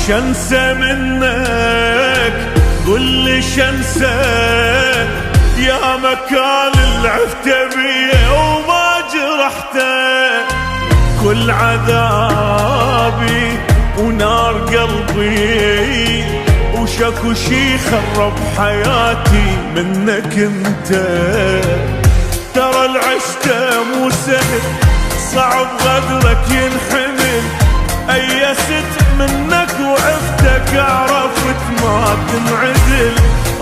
شنسى منك قل لي شنسى يا مكان اللي عفت بيه وما جرحته. كل عذابي ونار قلبي وشكو شي خرب حياتي منك انت. ترى العشته مو سهل صعب غدرك ينحمل. ايست منك وعفتك عرفت ما تنعدل.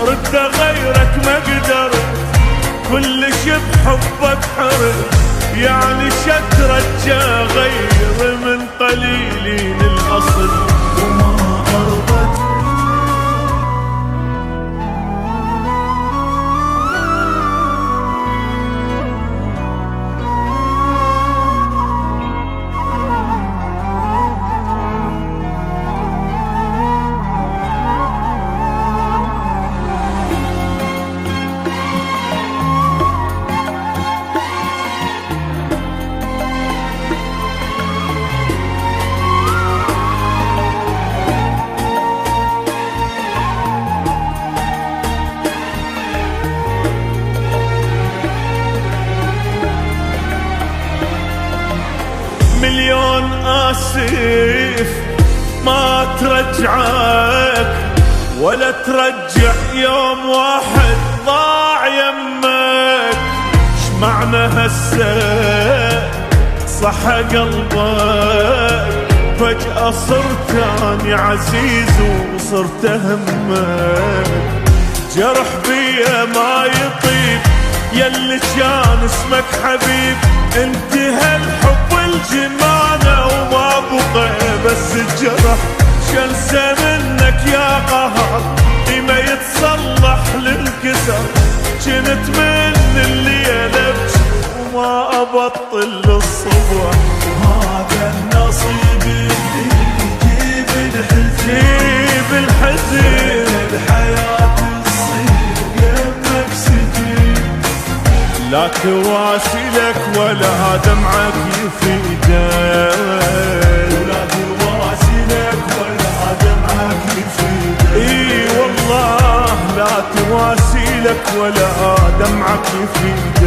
رد غيرك ما قدرت كل شي بحبك حرت. يعني شترجى غير من قليلين الاصل وما ارضت. مليون آسف ما ترجعك ولا ترجع يوم واحد ضاع يمك. شمعنا هسه صح قلبك فجأة صرت اني عزيز وصرت همك. جرح بيا ما يطيب يلي كان اسمك حبيب. انتهى الحب الجمانة وما بقى بس الجرح. شنسى منك يا قهر ما يتصلح للكسر. جنت من الليلة ابكي وما ابطل للصبح. وهذا النصيب اللي يجيب الحزن يجيب الحزن. الحياة تصير يمك سجين. لا تواسي لك ولا دمعك يفيدك. لا تواسي لك ولا دمعك يفيدك. اي والله لا تواسي لك ولا دمعك يفيدك.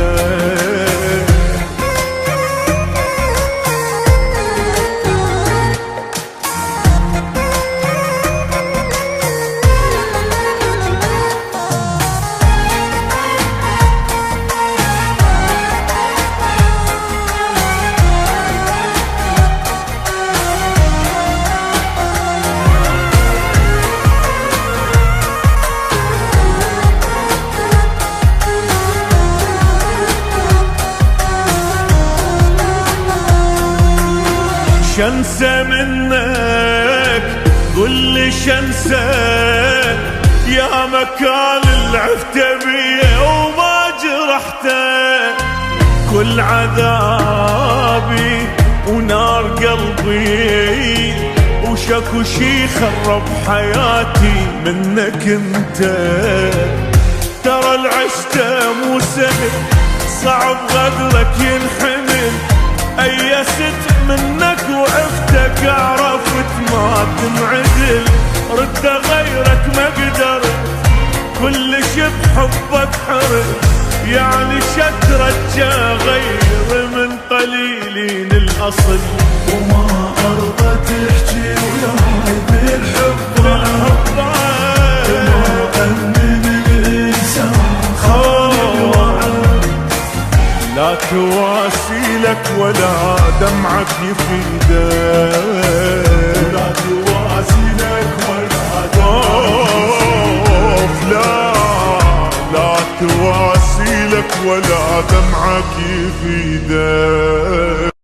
شنسى منك قل لي شنسى يا مكان اللي عفت بيه وما جرحته. كل عذابي ونار قلبي وشكو شي خرب حياتي منك انت. ترى العشته مو سهل صعب غدرك ينحمل. ايست منك وعفتك عرفت ما تنعدل. رد غيرك ما قدرت كل شي بحبك حرت. يعني شترجى غير من قليلين الاصل وما ارضى تحكي وياي بالحب. لا تواسي لك ولا دمعك يفيدك. لا تواسي لك ولا دمعك لا تواسي لك ولا دمعك يفيدك.